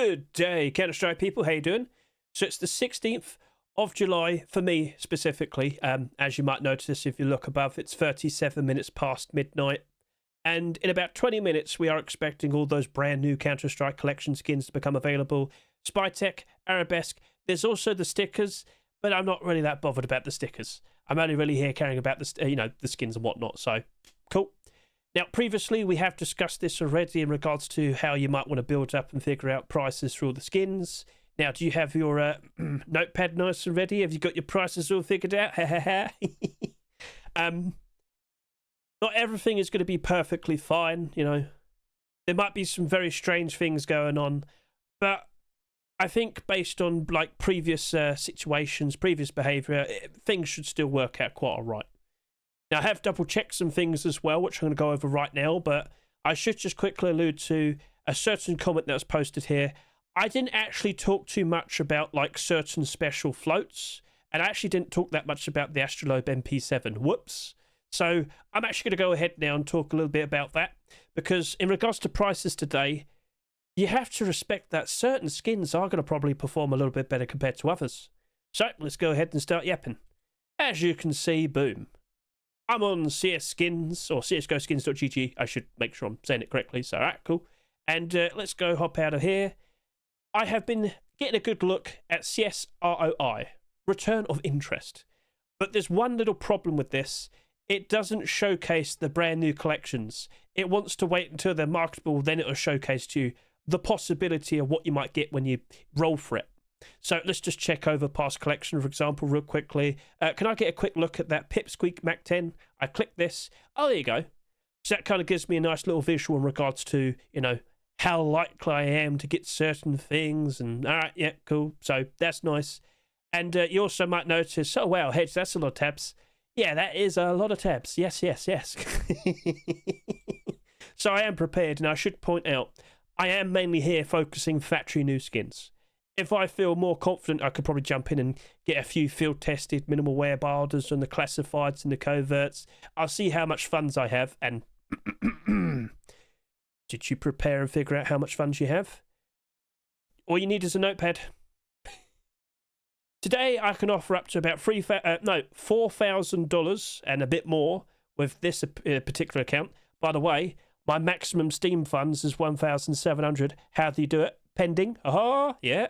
Good day, Counter-Strike people. How you doing? So it's the 16th of July for me specifically. As you might notice if you look above, it's 37 minutes past midnight. And in about 20 minutes, we are expecting all those brand new Counter-Strike collection skins to become available. Spytech, Arabesque. There's also the stickers, but I'm not really that bothered about the stickers. I'm only really here caring about the skins and whatnot. So cool. Now, previously, we have discussed this already in regards to how you might want to build up and figure out prices for all the skins. Now, do you have your notepad nice and ready? Have you got your prices all figured out? Not everything is going to be perfectly fine, you know. There might be some very strange things going on, but I think based on like previous situations, previous behaviour, things should still work out quite all right. Now, I have double-checked some things as well, which I'm going to go over right now, but I should just quickly allude to a certain comment that was posted here. I didn't actually talk too much about, like, certain special floats, and I actually didn't talk that much about the Astrolabe MP7. Whoops. So I'm actually going to go ahead now and talk a little bit about that, because in regards to prices today, you have to respect that certain skins are going to probably perform a little bit better compared to others. So let's go ahead and start yapping. As you can see, boom. I'm on CS Skins, or CSGoskins.gg. I should make sure I'm saying it correctly. So, alright, cool. And let's go hop out of here. I have been getting a good look at CS2 Return of Interest. But there's one little problem with this. It doesn't showcase the brand new collections. It wants to wait until they're marketable, then it'll showcase to you the possibility of what you might get when you roll for it. So let's just check over past collection, for example, real quickly. Can I get a quick look at that Pipsqueak Mac 10? I click this. Oh, there you go. So that kind of gives me a nice little visual in regards to, you know, how likely I am to get certain things. And all right, yeah, cool. So that's nice. And you also might notice, oh, wow, Hedge, that's a lot of tabs. Yeah, that is a lot of tabs. Yes, yes, yes. So I am prepared, and I should point out, I am mainly here focusing factory new skins. If I feel more confident, I could probably jump in and get a few field-tested minimal wear barders and the classifieds and the coverts. I'll see how much funds I have, and did you prepare and figure out how much funds you have? All you need is a notepad. Today, I can offer up to about $4,000 and a bit more with this particular account. By the way, my maximum Steam funds is $1,700. How do you do it? Pending. Yeah.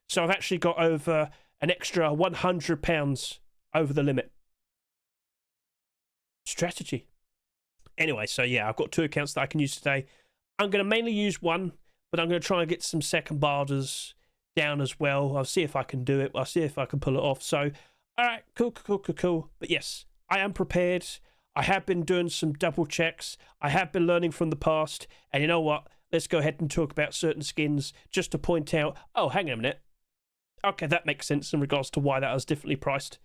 So I've actually got over an extra £100 over the limit. Strategy. Anyway, so yeah, I've got two accounts that I can use today. I'm going to mainly use one, but I'm going to try and get some second barders down as well. I'll see if I can do it. I'll see if I can pull it off. So, all right, cool. But yes, I am prepared. I have been doing some double checks. I have been learning from the past. And you know what? Let's go ahead and talk about certain skins just to point out, oh, hang on a minute. Okay, that makes sense in regards to why that was differently priced.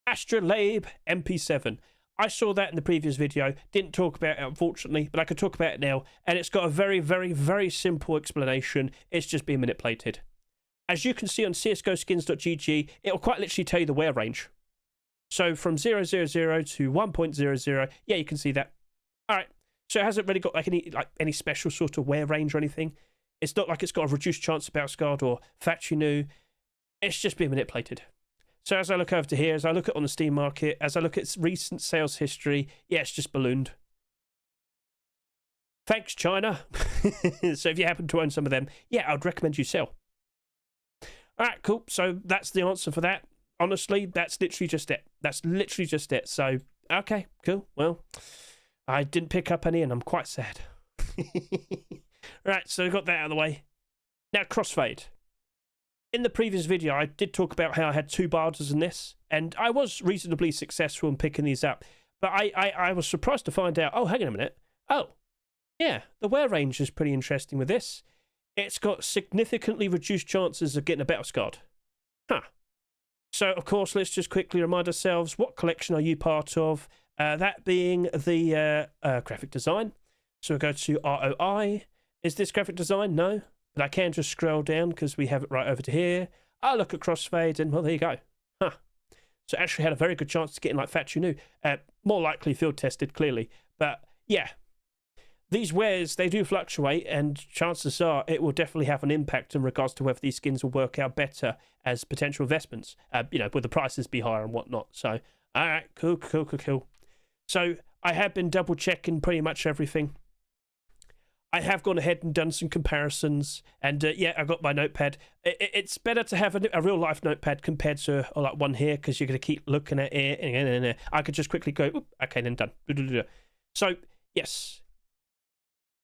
Astrolabe MP7. I saw that in the previous video. Didn't talk about it, unfortunately, but I could talk about it now. And it's got a very, very, very simple explanation. It's just being manipulated. As you can see on CSGoskins.gg, it'll quite literally tell you the wear range. So from 000 to 1.00, yeah, you can see that. All right. So it hasn't really got like any special sort of wear range or anything. It's not like it's got a reduced chance of bounce guard or factory new. It's just being manipulated. So as I look over to here, as I look at on the Steam market, as I look at recent sales history, yeah, it's just ballooned. Thanks, China. So if you happen to own some of them, yeah, I'd recommend you sell. All right, cool. So that's the answer for that. Honestly, that's literally just it. So, okay, cool. Well, I didn't pick up any, and I'm quite sad. Right, so we got that out of the way. Now, crossfade. In the previous video, I did talk about how I had two barders in this, and I was reasonably successful in picking these up. But I was surprised to find out, oh, hang on a minute. Oh, yeah, the wear range is pretty interesting with this. It's got significantly reduced chances of getting a battle scarred. Huh. So, of course, let's just quickly remind ourselves, what collection are you part of? That being the graphic design. So we'll go to ROI. Is this graphic design? No. But I can just scroll down because we have it right over to here. I'll look at crossfade and, well, there you go. Huh. So actually had a very good chance to get in like factory new. More likely field tested, clearly. But, yeah. these wares, they do fluctuate, and chances are it will definitely have an impact in regards to whether these skins will work out better as potential investments, you know, with the prices be higher and whatnot. So, all right, cool. So, I have been double checking pretty much everything. I have gone ahead and done some comparisons, and yeah, I got my notepad. It's better to have a real life notepad compared to like one here, because you're going to keep looking at it, and I could just quickly go, okay, then done. So, yes.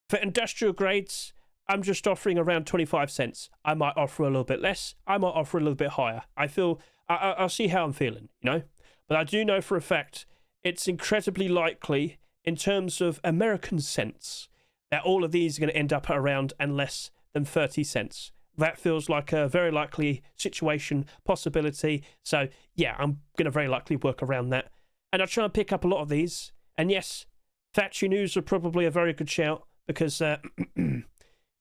For industrial grades, I'm just offering around 25 cents. I might offer a little bit less. I might offer a little bit higher. I feel, I'll see how I'm feeling, you know? But I do know for a fact it's incredibly likely, in terms of American cents, that all of these are going to end up at around and less than 30 cents. That feels like a very likely situation, possibility. So, yeah, I'm going to very likely work around that. And I'll try and pick up a lot of these. And yes, factory news are probably a very good shout, because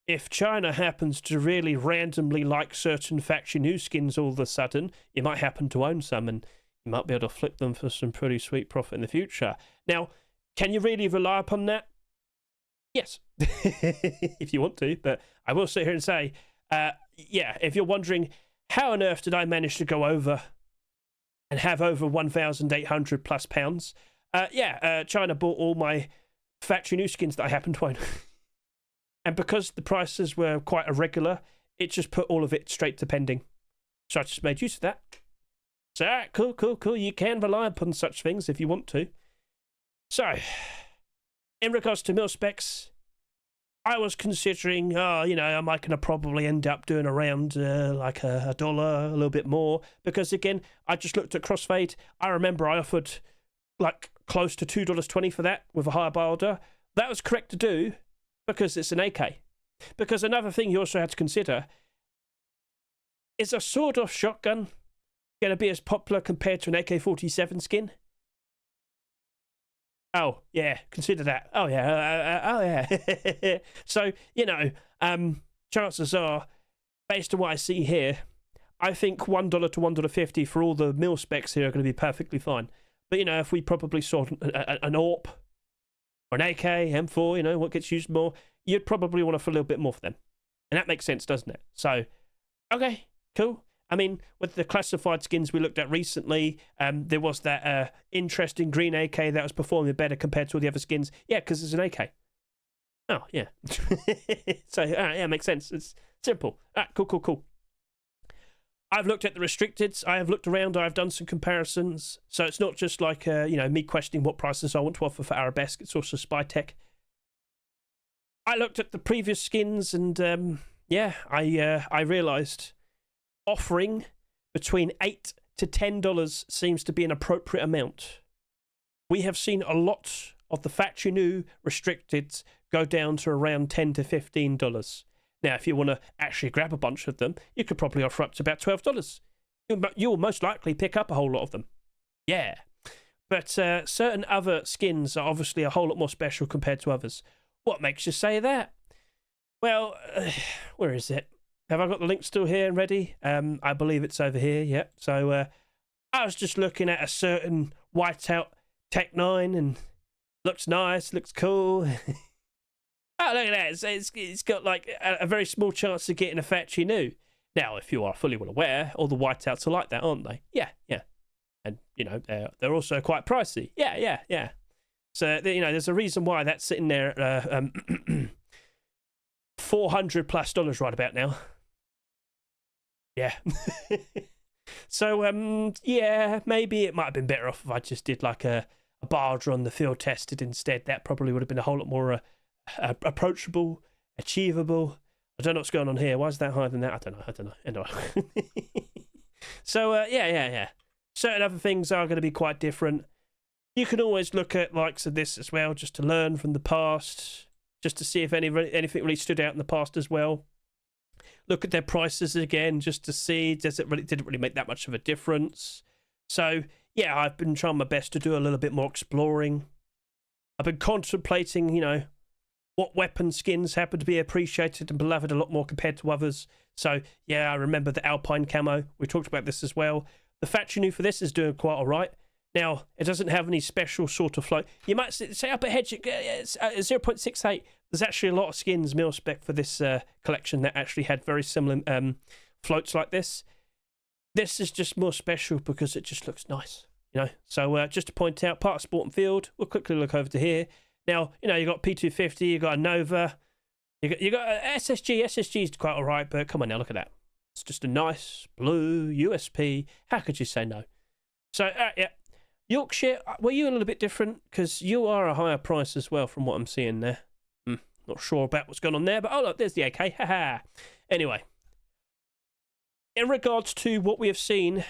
if China happens to really randomly like certain factory news skins all of a sudden, you might happen to own some, and you might be able to flip them for some pretty sweet profit in the future. Now, can you really rely upon that? Yes, if you want to, but I will sit here and say, yeah, if you're wondering, how on earth did I manage to go over and have over 1,800 plus pounds? China bought all my factory new skins that I happened to own. And because the prices were quite irregular, it just put all of it straight to pending. So I just made use of that. So, all right, cool. You can rely upon such things if you want to. So, in regards to mil specs, I was considering, am I going to probably end up doing around like a dollar, a little bit more? Because again, I just looked at Crossfade. I remember I offered like close to $2.20 for that with a higher buy order. That was correct to do because it's an AK. Because another thing you also had to consider is a sawed-off shotgun going to be as popular compared to an AK-47 skin? Oh, yeah, consider that. Oh, yeah. So, chances are, based on what I see here, I think $1 to $1.50 for all the mil specs here are going to be perfectly fine. But, if we probably saw an AWP or an AK, M4, what gets used more, you'd probably want to offer a little bit more for them. And that makes sense, doesn't it? So, okay, cool. I mean, with the classified skins we looked at recently, there was that interesting green AK that was performing better compared to all the other skins. Yeah, because it's an AK. Oh, yeah. So, yeah, makes sense. It's simple. Cool. I've looked at the restricteds. I have looked around. I've done some comparisons. So it's not just like, me questioning what prices I want to offer for Arabesque. It's also Spy Tech. I looked at the previous skins and, I realised offering between $8 to $10 seems to be an appropriate amount. We have seen a lot of the factory new restricted go down to around $10 to $15. Now, if you want to actually grab a bunch of them, you could probably offer up to about $12. You'll most likely pick up a whole lot of them. Yeah. But certain other skins are obviously a whole lot more special compared to others. What makes you say that? Well, where is it? Have I got the link still here and ready? I believe it's over here, yep. So I was just looking at a certain Whiteout Tech 9 and looks nice, looks cool. Oh, look at that. It's got like a very small chance of getting a factory new. Now, if you are fully well aware, all the Whiteouts are like that, aren't they? Yeah. And, they're also quite pricey. Yeah. So, there's a reason why that's sitting there at $400 plus right about now. Yeah. So, maybe it might have been better off if I just did like a barge on the field tested instead. That probably would have been a whole lot more approachable, achievable. I don't know what's going on here. Why is that higher than that? I don't know. Anyway. So, yeah. Certain other things are going to be quite different. You can always look at likes of this as well, just to learn from the past, just to see if anything really stood out in the past as well. Look at their prices again, just to see did it really make that much of a difference. So, yeah, I've been trying my best to do a little bit more exploring. I've been contemplating, what weapon skins happen to be appreciated and beloved a lot more compared to others. So, yeah, I remember the Alpine camo. We talked about this as well. The factory new for this is doing quite all right. Now, it doesn't have any special sort of flow. You might say up ahead, 0.68. there's actually a lot of skins mil spec for this collection that actually had very similar floats like this. This is just more special because it just looks nice, you know. So just to point out, part of Sport and Field. We'll quickly look over to here. Now, you know, you got P250, you got a Nova, you got a SSG. SSG is quite alright, but come on now, look at that. It's just a nice blue USP. How could you say no? So yeah, Yorkshire. Were you a little bit different because you are a higher price as well from what I'm seeing there? Not sure about what's going on there, but oh look, there's the AK. Haha. Anyway. In regards to what we have seen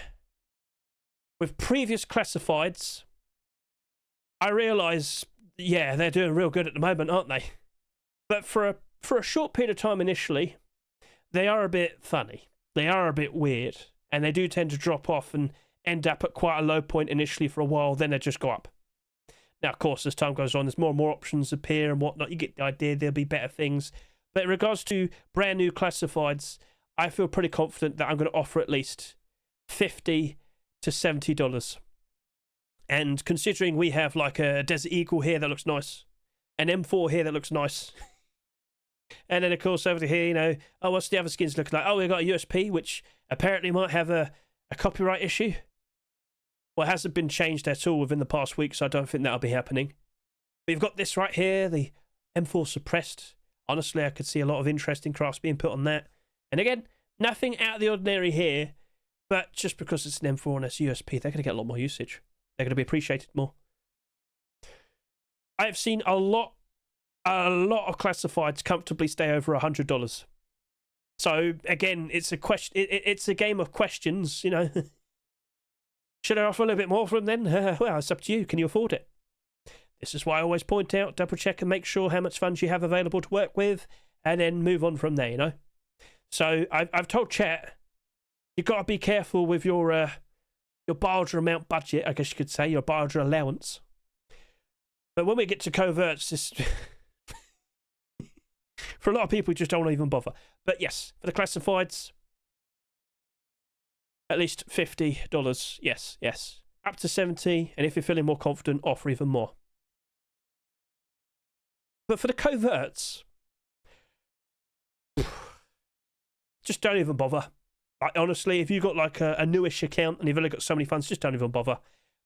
with previous classifieds, I realise, yeah, they're doing real good at the moment, aren't they? But for a short period of time initially, they are a bit funny. They are a bit weird. And they do tend to drop off and end up at quite a low point initially for a while, then they just go up. Now, of course, as time goes on, there's more and more options appear and whatnot. You get the idea, there'll be better things. But in regards to brand new classifieds, I feel pretty confident that I'm going to offer at least $50 to $70. And considering we have like a Desert Eagle here that looks nice, an M4 here that looks nice, and then of course over to here, you know, oh, what's the other skins looking like? Oh, we've got a USP, which apparently might have a copyright issue. Well, it hasn't been changed at all within the past week, so I don't think that'll be happening. We've got this right here, the M4 suppressed. Honestly, I could see a lot of interesting crafts being put on that. And again, nothing out of the ordinary here, but just because it's an M4 and it's USP, they're going to get a lot more usage. They're going to be appreciated more. I have seen a lot of classifieds comfortably stay over $100. So again, it's a question. It's a game of questions, you know. Should I offer a little bit more for them then? Well, it's up to you. Can you afford it? This is why I always point out, double check and make sure how much funds you have available to work with, and then move on from there, you know. So I've told chat, you've got to be careful with your barger amount budget, I guess you could say, your barger allowance. But when we get to coverts, this for a lot of people, just don't even bother. But yes, for the classifieds, at least $50. Yes. Up to $70, and if you're feeling more confident, offer even more. But for the coverts, just don't even bother. Like, honestly, if you've got like a newish account and you've only got so many funds, just don't even bother.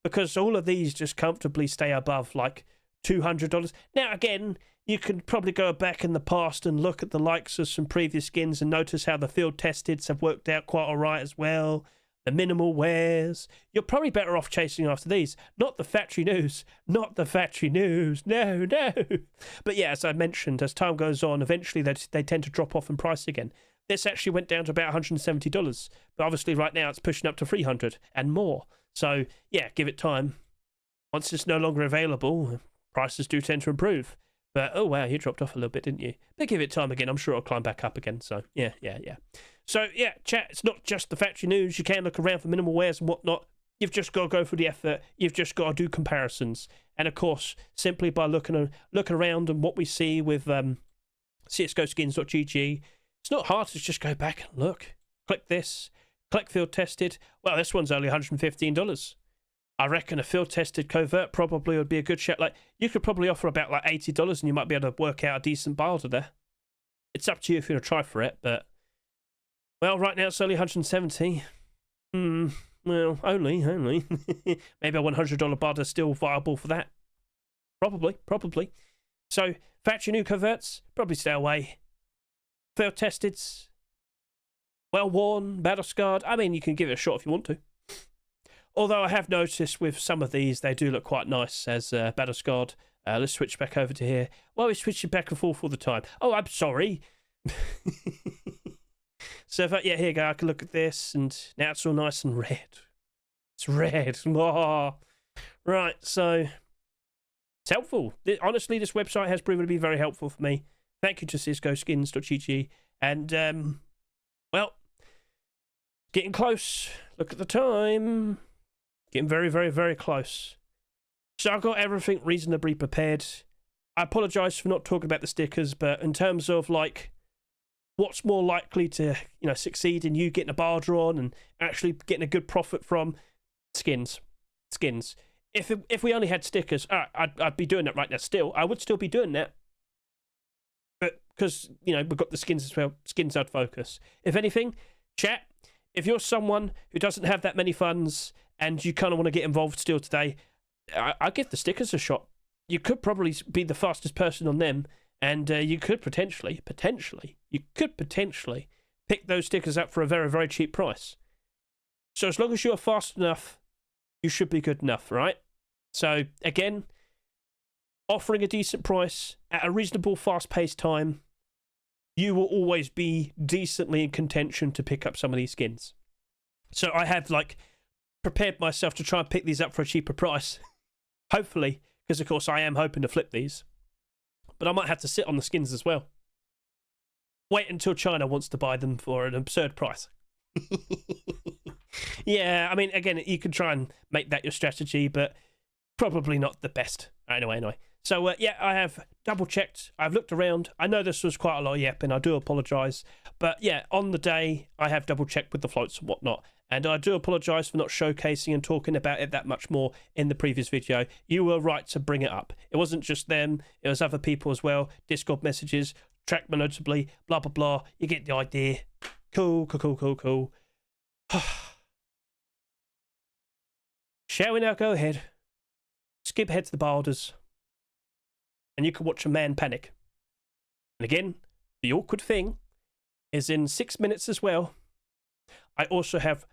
Because all of these just comfortably stay above like $200. Now, again, you can probably go back in the past and look at the likes of some previous skins and notice how the field testeds have worked out quite all right as well. The minimal wears. You're probably better off chasing after these. Not the factory news. Not the factory news. No. But yeah, as I mentioned, as time goes on, eventually they tend to drop off in price again. This actually went down to about $170. But obviously right now it's pushing up to $300 and more. So yeah, give it time. Once it's no longer available, prices do tend to improve. But oh wow, you dropped off a little bit, didn't you? But give it time again. I'm sure it'll climb back up again. So yeah. So yeah, chat, it's not just the factory news. You can look around for minimal wears and whatnot. You've just got to go through the effort. You've just got to do comparisons. And of course, simply by looking around and what we see with CSGOskins.gg, it's not hard to just go back and look. Click this. Click field tested. Well, this one's only $115. I reckon a field tested covert probably would be a good shot. Like, you could probably offer about like $80 and you might be able to work out a decent build there. It's up to you if you're going to try for it, but well, right now it's only $170. Well, only. Maybe a $100 build is still viable for that. Probably. So, factory new coverts, probably stay away. Field tested, well worn, battle scarred. I mean, you can give it a shot if you want to. Although I have noticed with some of these, they do look quite nice as battle scarred. Let's switch back over to here. Well, we're switching back and forth all the time. Oh, I'm sorry. So, yeah, here you go. I can look at this, and now it's all nice and red. It's red. Oh. Right, so it's helpful. Honestly, this website has proven to be very helpful for me. Thank you to CSGOskins.gg. And, well, getting close. Look at the time. Getting very, very, very close. So I've got everything reasonably prepared. I apologise for not talking about the stickers, but in terms of, like, what's more likely to, succeed in you getting a barger on and actually getting a good profit from skins. If we only had stickers, I'd be doing that right now still. I would still be doing that. because, you know, we've got the skins as well, skins I'd focus. If anything, chat, if you're someone who doesn't have that many funds and you kind of want to get involved still today, I give the stickers a shot. You could probably be the fastest person on them, and you could potentially pick those stickers up for a very, very cheap price. So as long as you are fast enough, you should be good enough, right? So again, offering a decent price at a reasonable, fast-paced time, you will always be decently in contention to pick up some of these skins. So I have, like, prepared myself to try and pick these up for a cheaper price. Hopefully, because of course I am hoping to flip these. But I might have to sit on the skins as well. Wait until China wants to buy them for an absurd price. Yeah, I mean, again, you can try and make that your strategy, but probably not the best. Anyway. So, yeah, I have double-checked. I've looked around. I know this was quite a lot of yapping. I do apologise. But, yeah, on the day, I have double-checked with the floats and whatnot. And I do apologise for not showcasing and talking about it that much more in the previous video. You were right to bring it up. It wasn't just them. It was other people as well. Discord messages, Trackman notably, blah, blah, blah. You get the idea. Cool. Shall we now go ahead, skip ahead to the borders, and you can watch a man panic. And again, the awkward thing is in 6 minutes as well, I also have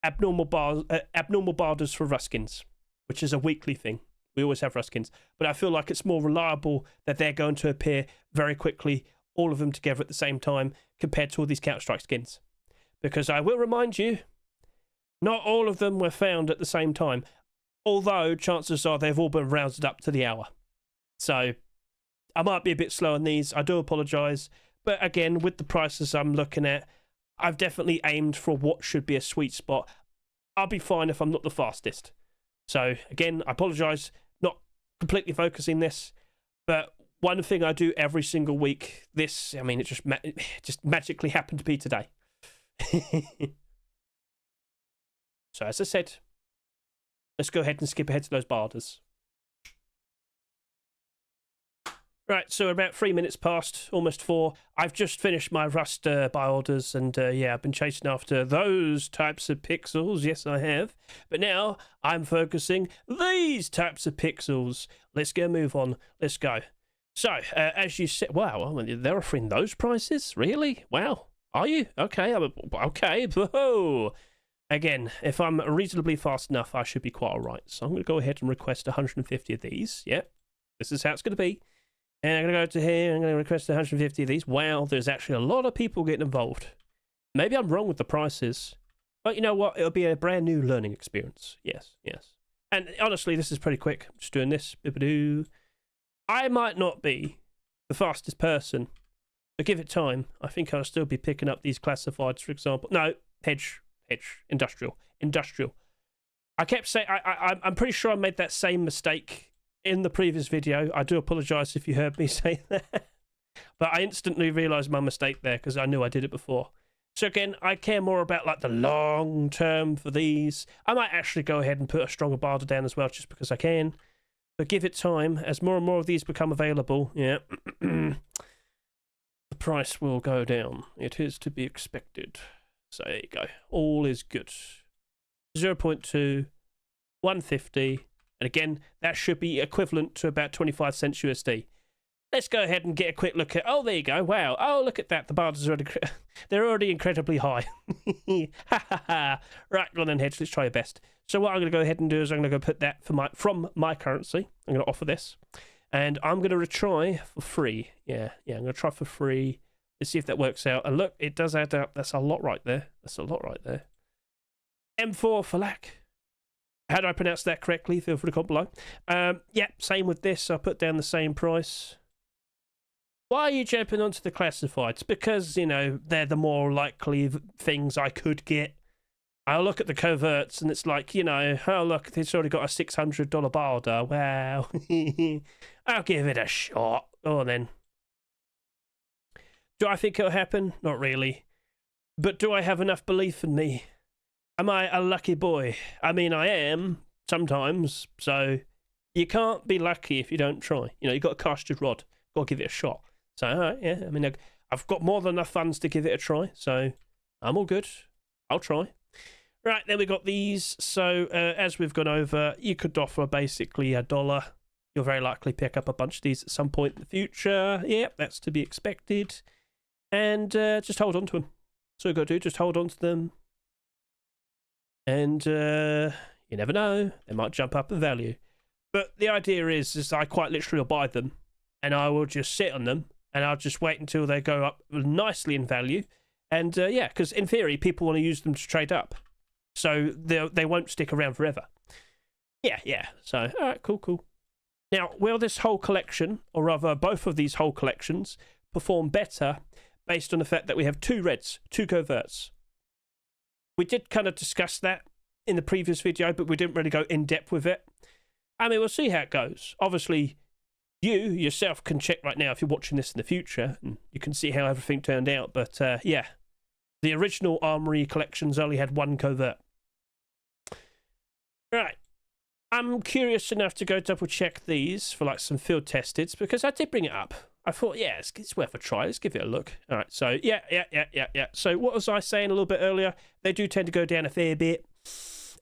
abnormal borders for Ruskins, which is a weekly thing. We always have Ruskins, but I feel like it's more reliable that they're going to appear very quickly, all of them together at the same time, compared to all these Counter-Strike skins. Because I will remind you, not all of them were found at the same time, although chances are they've all been rounded up to the hour. So I might be a bit slow on these. I do apologise. But again, with the prices I'm looking at, I've definitely aimed for what should be a sweet spot. I'll be fine if I'm not the fastest. So again, I apologise, not completely focusing this, but one thing I do every single week, this, I mean, it just magically happened to be today. So as I said, let's go ahead and skip ahead to those borders. Right, so about 3 minutes past, almost 4. I've just finished my Rust buy orders, and yeah, I've been chasing after those types of pixels. Yes, I have. But now I'm focusing these types of pixels. Let's go, move on. Let's go. So, as you said, wow, they're offering those prices? Really? Wow. Are you? Okay, okay. Whoa. Again, if I'm reasonably fast enough, I should be quite all right. So I'm going to go ahead and request 150 of these. Yep, this is how it's going to be. And I'm going to go to here, I'm going to request 150 of these. Wow, there's actually a lot of people getting involved. Maybe I'm wrong with the prices. But you know what? It'll be a brand new learning experience. Yes. And honestly, this is pretty quick. I'm just doing this. Bip-a-doo. I might not be the fastest person, but give it time. I think I'll still be picking up these classifieds, for example. No, hedge, industrial. I kept saying, I'm pretty sure I made that same mistake in the previous video. I do apologise if you heard me say that. But I instantly realised my mistake there because I knew I did it before. So again, I care more about like the long term for these. I might actually go ahead and put a stronger barter down as well just because I can. But give it time. As more and more of these become available, yeah, the price will go down. It is to be expected. So there you go. All is good. 0.2, 150. And again, that should be equivalent to about 25 cents USD. Let's go ahead and get a quick look at... Oh, there you go. Wow. Oh, look at that. The bars are already... They're already incredibly high. Right, go on then, Hedge. Let's try your best. So what I'm going to go ahead and do is I'm going to go put that from my currency. I'm going to offer this. And I'm going to retry for free. Yeah, I'm going to try for free. Let's see if that works out. And look, it does add up. That's a lot right there. M4 for lack. How do I pronounce that correctly? Feel free to comment below. Yeah, same with this. I'll put down the same price. Why are you jumping onto the classifieds? Because, you know, they're the more likely things I could get. I'll look at the coverts and it's like, you know, oh, look, it's already got a $600 barter. Wow. I'll give it a shot. Oh, then. Do I think it'll happen? Not really. But do I have enough belief in me? Am I a lucky boy? I mean, I am sometimes. So you can't be lucky if you don't try. You know, you've got to cast your rod. Got to give it a shot. So, all right, yeah. I mean, I've got more than enough funds to give it a try, so I'm all good. I'll try. Right, then we got these. So, as we've gone over, you could offer basically $1. You'll very likely pick up a bunch of these at some point in the future. Yep, that's to be expected. And just hold on to them. So you got to do, just hold on to them. And you never know, they might jump up in value. But the idea is I quite literally will buy them, and I will just sit on them, and I'll just wait until they go up nicely in value. And yeah, because in theory, people want to use them to trade up. So they won't stick around forever. Yeah. So, all right, cool. Now, will this whole collection, or rather both of these whole collections, perform better based on the fact that we have 2 reds, 2 coverts? We did kind of discuss that in the previous video, but we didn't really go in depth with it. I mean, we'll see how it goes. Obviously, you yourself can check right now if you're watching this in the future, and you can see how everything turned out. But yeah, the original Armory collections only had 1 covert. Right. I'm curious enough to go double check these for like some field testeds, because I did bring it up. I thought, yeah, it's worth a try. Let's give it a look. All right, so yeah. So what was I saying a little bit earlier? They do tend to go down a fair bit.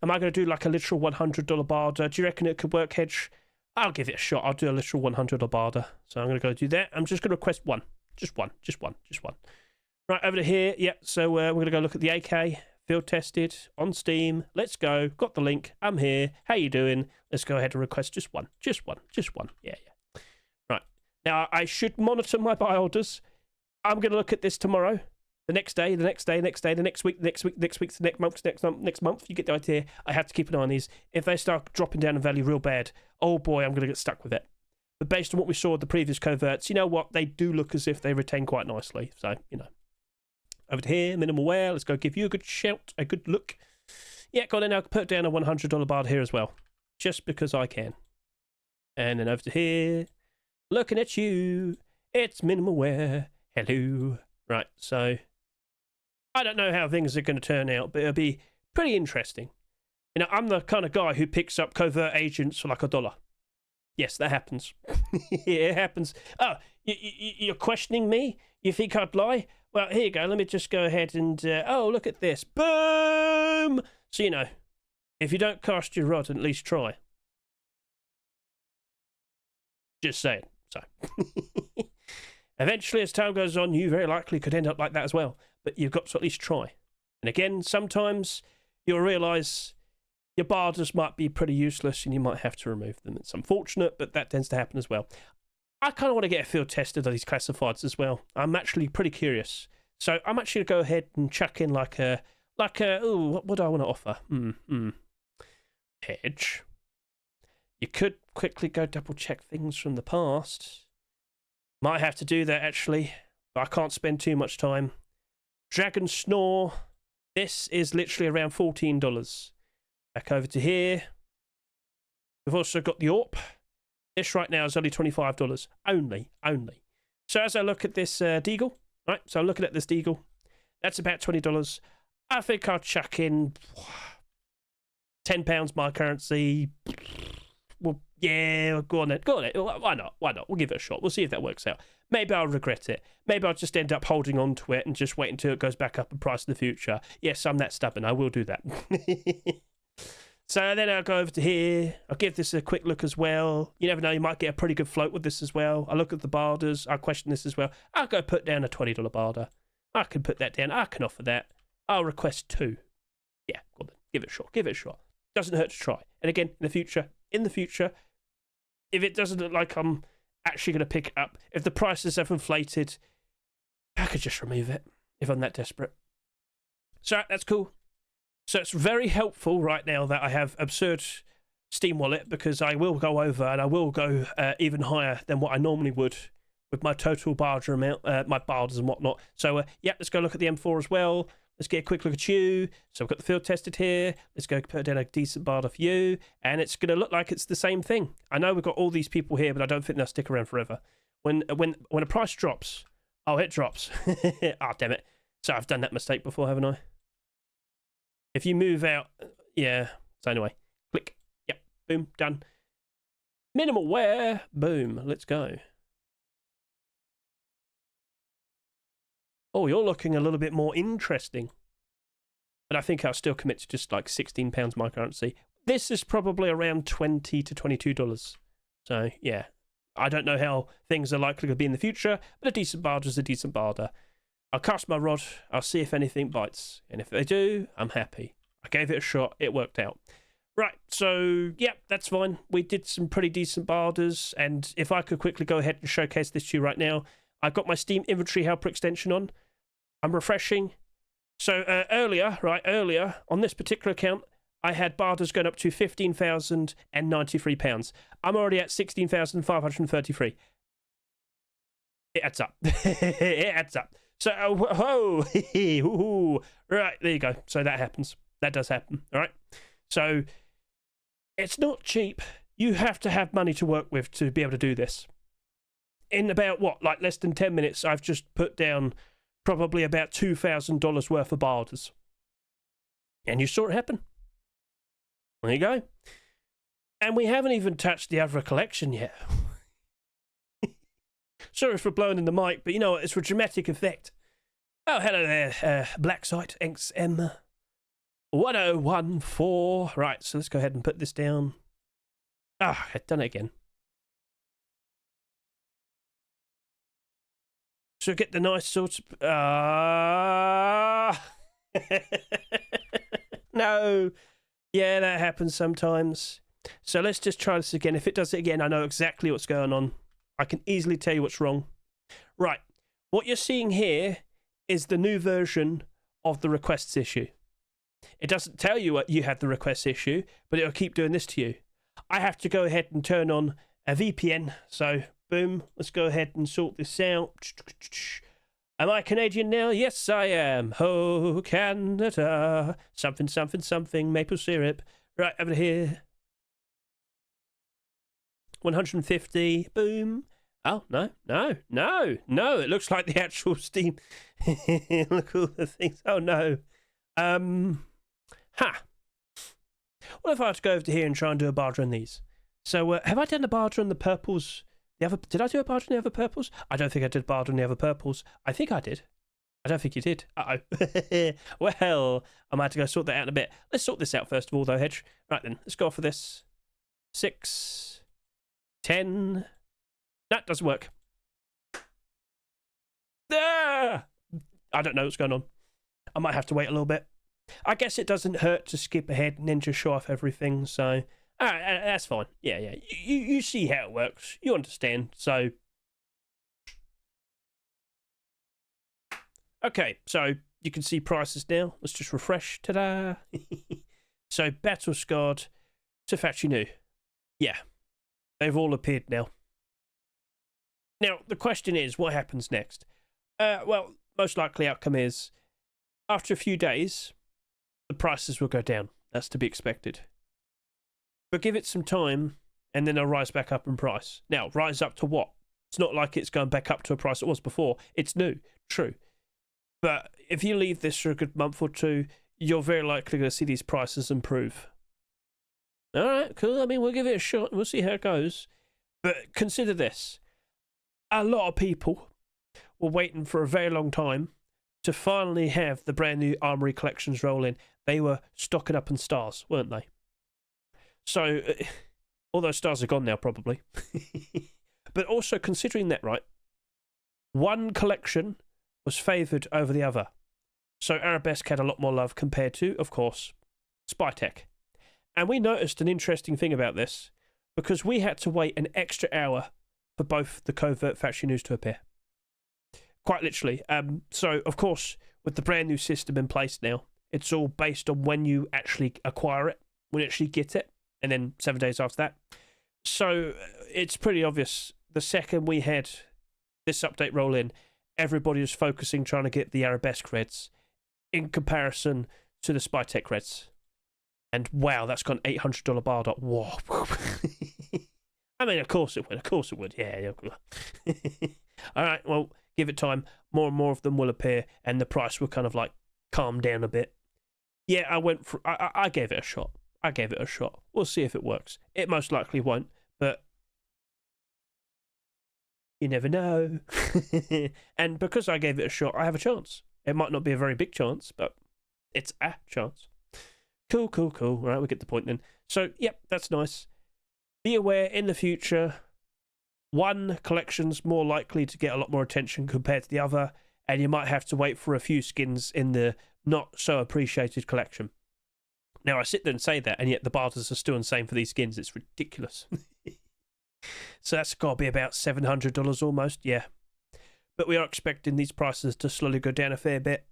Am I going to do like a literal $100 barter? Do you reckon it could work, Hedge? I'll give it a shot. I'll do a literal $100 barter. So I'm going to go do that. I'm just going to request one. Just one. Right, over to here. Yep, so we're going to go look at the AK. Field tested on Steam. Let's go. Got the link. I'm here. How you doing? Let's go ahead and request just one. Yeah. Right. Now, I should monitor my buy orders. I'm going to look at this tomorrow. The next day, the next week, next month. You get the idea. I have to keep an eye on these. If they start dropping down in value real bad, oh boy, I'm going to get stuck with it. But based on what we saw with the previous coverts, you know what? They do look as if they retain quite nicely. So, you know. Over to here, minimal wear. Let's go give you a good shout, a good look. Yeah, go on in. I'll put down a $100 bar here as well, just because I can. And then over to here, looking at you. It's minimal wear. Hello. Right, so I don't know how things are going to turn out, but it'll be pretty interesting. You know, I'm the kind of guy who picks up covert agents for like $1. Yes, that happens. It happens. Oh, you're questioning me? You think I'd lie? Well, here you go. Let me just go ahead and... oh, look at this. Boom! So, you know, if you don't cast your rod, at least try. Just saying. So, eventually, as time goes on, you very likely could end up like that as well. But you've got to at least try. And again, sometimes you'll realise your barders might be pretty useless and you might have to remove them. It's unfortunate, but that tends to happen as well. I kind of want to get a field tested of these classifieds as well. I'm actually pretty curious. So I'm actually going to go ahead and chuck in like a, ooh, what do I want to offer? Hedge. You could quickly go double check things from the past. Might have to do that actually, but I can't spend too much time. Dragon Snore. This is literally around $14. Back over to here. We've also got the AWP. This right now is only $25. Only. So as I look at this Deagle, right? So I'm looking at this Deagle. That's about $20. I think I'll chuck in £10 my currency. Well, yeah, go on then. Why not? We'll give it a shot. We'll see if that works out. Maybe I'll regret it. Maybe I'll just end up holding on to it and just wait until it goes back up in price in the future. Yes, I'm that stubborn. I will do that. So then I'll go over to here. I'll give this a quick look as well. You never know, you might get a pretty good float with this as well. I'll look at the barders. I'll question this as well. I'll go put down a $20 barder. I can put that down. I can offer that. I'll request 2. Yeah, go on then. Give it a shot. Doesn't hurt to try. And again, in the future, if it doesn't look like I'm actually going to pick it up, if the prices have inflated, I could just remove it if I'm that desperate. So that's cool. So it's very helpful right now that I have absurd Steam wallet, because I will go over and I will go even higher than what I normally would with my total barter amount, my barders and whatnot. So yeah, let's go look at the M4 as well. Let's get a quick look at you. So I've got the field tested here. Let's go put down a decent barter for you. And it's going to look like it's the same thing. I know we've got all these people here, but I don't think they'll stick around forever. When a price drops, oh, it drops. Ah, damn it. So I've done that mistake before, haven't I? If you move out, yeah. So anyway, click. Yep. Boom. Done. Minimal wear. Boom. Let's go. Oh, you're looking a little bit more interesting. But I think I'll still commit to just like £16 my currency. This is probably around $20 to $22. So, yeah. I don't know how things are likely to be in the future, but a decent barter is a decent barter. I'll cast my rod, I'll see if anything bites. And if they do, I'm happy. I gave it a shot, it worked out. Right, so, yeah, that's fine. We did some pretty decent barters, and if I could quickly go ahead and showcase this to you right now, I've got my Steam inventory helper extension on. I'm refreshing. So earlier, on this particular account, I had barters going up to £15,093. I'm already at 16,533. It adds up. It adds up. So, whoa, right, there you go. So that happens. That does happen, all right? So, it's not cheap. You have to have money to work with to be able to do this. In about, like less than 10 minutes, I've just put down probably about $2,000 worth of barters. And you saw it happen. There you go. And we haven't even touched the other collection yet. Sorry for blowing in the mic, but you know what? It's for dramatic effect. Oh, hello there, Black Site XM 1014. Right, so let's go ahead and put this down. Ah, I've done it again. So get the nice sort of... No. Yeah, that happens sometimes. So let's just try this again. If it does it again, I know exactly what's going on. I can easily tell you what's wrong. Right. What you're seeing here is the new version of the requests issue. It doesn't tell you what you had the request issue, but it'll keep doing this to you. I have to go ahead and turn on a VPN. So, boom. Let's go ahead and sort this out. Am I Canadian now? Yes, I am. Oh, Canada. Something, something, something. Maple syrup. Right, over here. 150. Boom. Oh, no. It looks like the actual Steam. Look at all the things. Oh, no. What if I had to go over to here and try and do a barter on these? So, have I done a barter on the purples? Did I do a barter on the other purples? I don't think I did a barter on the other purples. I think I did. I don't think you did. Uh-oh. Well, I might have to go sort that out in a bit. Let's sort this out first of all, though, Hedge. Right then, let's go for this. 6, 10. That doesn't work. Ah! I don't know what's going on. I might have to wait a little bit. I guess it doesn't hurt to skip ahead and then just show off everything, so... that's fine. Yeah. You see how it works. You understand, so... Okay, so you can see prices now. Let's just refresh. Ta-da! So, Battle Scarred to Factory New. Yeah. They've all appeared now. Now, the question is, what happens next? Well, most likely outcome is, after a few days, the prices will go down. That's to be expected. But give it some time, and then they'll rise back up in price. Now, rise up to what? It's not like it's going back up to a price it was before. It's new, true. But if you leave this for a good month or two, you're very likely going to see these prices improve. All right, cool. I mean, we'll give it a shot and we'll see how it goes. But consider this. A lot of people were waiting for a very long time to finally have the brand new Armory collections roll in. They were stocking up on stars, weren't they? So, all those stars are gone now, probably. But also, considering that, right, one collection was favoured over the other. So, Arabesque had a lot more love compared to, of course, Spytek. And we noticed an interesting thing about this, because we had to wait an extra hour for both the Covert Factory News to appear. Quite literally. So, of course, with the brand new system in place now, it's all based on when you actually acquire it, when you actually get it, and then 7 days after that. So, it's pretty obvious. The second we had this update roll in, everybody was focusing trying to get the Arabesque reds in comparison to the Spytek reds. And wow, that's got an $800 bar dot. Whoa. I mean, of course it would. Yeah. All right, well, give it time. More and more of them will appear, and the price will kind of like calm down a bit. Yeah, I gave it a shot. We'll see if it works. It most likely won't, but You never know. And because I gave it a shot, I have a chance. It might not be a very big chance, but it's a chance. Cool, cool, cool. All right, we get the point then. So, yep, that's nice. Be aware in the future, one collection's more likely to get a lot more attention compared to the other, and you might have to wait for a few skins in the not so appreciated collection. Now, I sit there and say that, and yet the barters are still the same for these skins. It's ridiculous. So that's got to be about $700 almost, yeah. But we are expecting these prices to slowly go down a fair bit.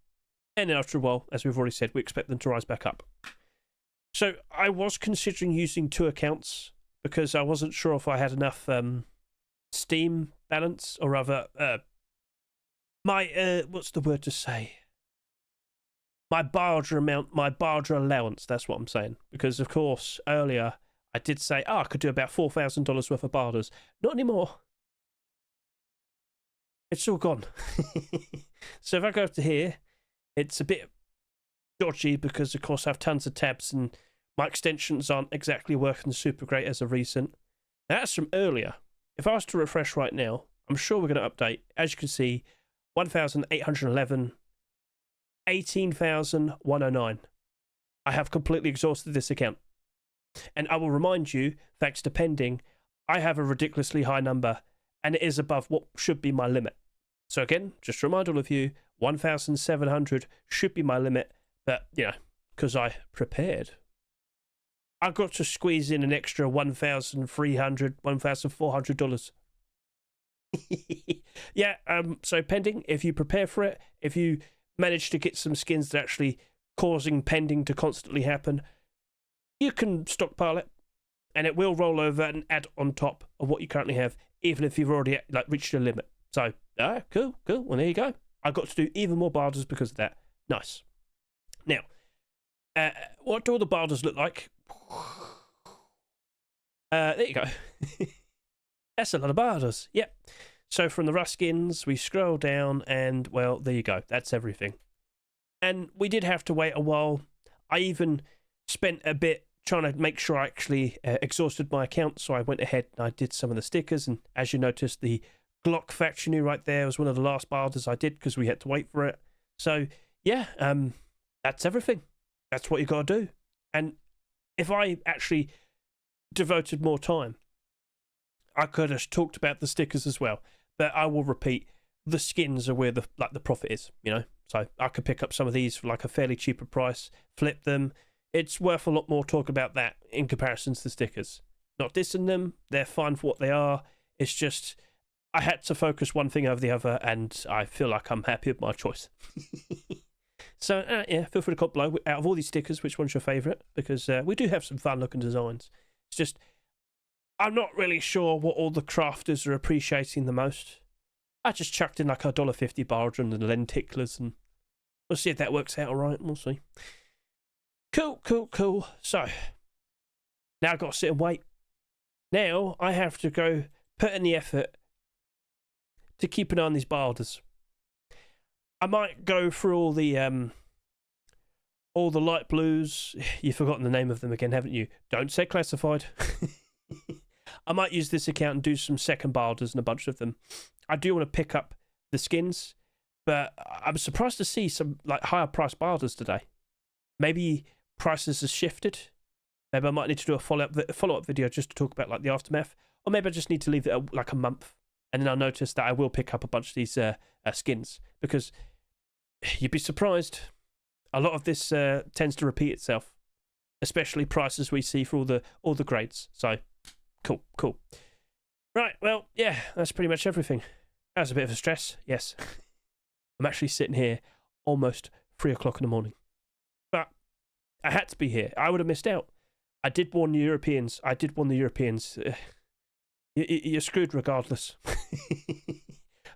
And then after a while, as we've already said, we expect them to rise back up. So I was considering using 2 accounts because I wasn't sure if I had enough Steam balance, or rather, what's the word to say? My barter allowance, that's what I'm saying. Because, of course, earlier I did say, I could do about $4,000 worth of barters. Not anymore. It's all gone. So if I go up to here, it's a bit dodgy because, of course, I have tons of tabs and my extensions aren't exactly working super great as of recent. That's from earlier. If I was to refresh right now, I'm sure we're going to update. As you can see, 1,811, 18,109. I have completely exhausted this account. And I will remind you, thanks to pending, I have a ridiculously high number, and it is above what should be my limit. So again, just to remind all of you, 1,700 should be my limit, but, you know, because I prepared. I've got to squeeze in an extra $1,300, $1,400. Yeah, so pending, if you prepare for it, if you manage to get some skins that actually causing pending to constantly happen, you can stockpile it, and it will roll over and add on top of what you currently have, even if you've already reached your limit. So, cool. Well, there you go. I got to do even more barders because of that. Nice. Now, what do all the barders look like? There you go. That's a lot of barders. Yep. So from the Ruskins, we scroll down, and, well, there you go. That's everything. And we did have to wait a while. I even spent a bit trying to make sure I actually exhausted my account, so I went ahead and I did some of the stickers, and as you noticed, the Glock Factory right there was one of the last barders I did because we had to wait for it. So, yeah, that's everything. That's what you got to do. And if I actually devoted more time, I could have talked about the stickers as well. But I will repeat, the skins are where the profit is, you know. So I could pick up some of these for like a fairly cheaper price, flip them. It's worth a lot more talk about that in comparison to the stickers. Not dissing them, they're fine for what they are. It's just I had to focus one thing over the other, and I feel like I'm happy with my choice. So, yeah, feel free to comment below. Out of all these stickers, which one's your favourite? Because we do have some fun-looking designs. It's just, I'm not really sure what all the crafters are appreciating the most. I just chucked in like a $1.50 barger and the lenticklers, and we'll see if that works out all right. We'll see. Cool. So, now I've got to sit and wait. Now I have to go put in the effort to keep an eye on these barders. I might go through all the light blues. You've forgotten the name of them again, haven't you? Don't say classified. I might use this account and do some second barders and a bunch of them. I do want to pick up the skins, but I'm surprised to see some like higher price barders today. Maybe prices have shifted. Maybe I might need to do a follow-up video just to talk about like the aftermath, or maybe I just need to leave it like a month, and then I'll notice that I will pick up a bunch of these skins, because you'd be surprised. A lot of this tends to repeat itself, especially prices we see for all the grades. So, cool. Right, well, yeah, that's pretty much everything. That was a bit of a stress, yes. I'm actually sitting here almost 3 o'clock in the morning. But I had to be here. I would have missed out. I did warn the Europeans. You're screwed regardless.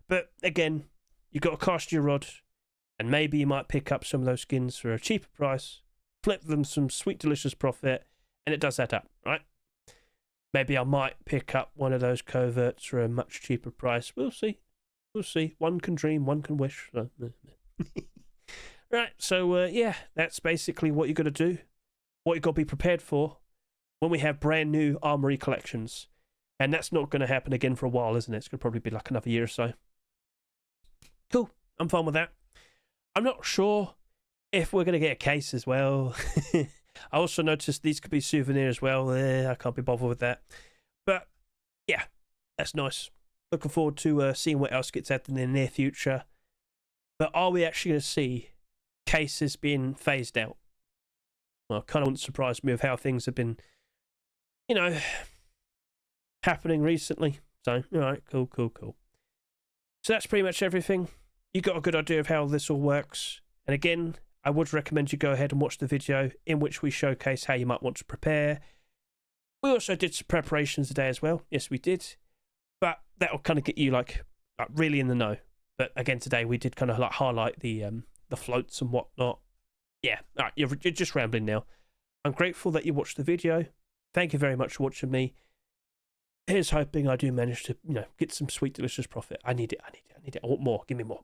But again, you got to cast your rod, and maybe you might pick up some of those skins for a cheaper price, flip them some sweet, delicious profit, and it does add up, right? Maybe I might pick up one of those coverts for a much cheaper price. We'll see. One can dream, one can wish. Right, so yeah, that's basically what you got to do. What you got to be prepared for when we have brand new Armory collections. And that's not going to happen again for a while, isn't it? It's going to probably be like another year or so. Cool. I'm fine with that. I'm not sure if we're going to get a case as well. I also noticed these could be souvenir as well. I can't be bothered with that. But yeah, that's nice. Looking forward to seeing what else gets added in the near future. But are we actually going to see cases being phased out? Well, kind of wouldn't surprise me with how things have been, you know, happening recently. So, all right, cool. So that's pretty much everything. You got a good idea of how this all works. And again, I would recommend you go ahead and watch the video in which we showcase how you might want to prepare. We also did some preparations today as well. Yes, we did. But that'll kind of get you like really in the know. But again, today we did kind of like highlight the floats and whatnot. Yeah, all right, you're just rambling now. I'm grateful that you watched the video. Thank you very much for watching me. Here's hoping I do manage to, get some sweet, delicious profit. I need it. I want more. Give me more.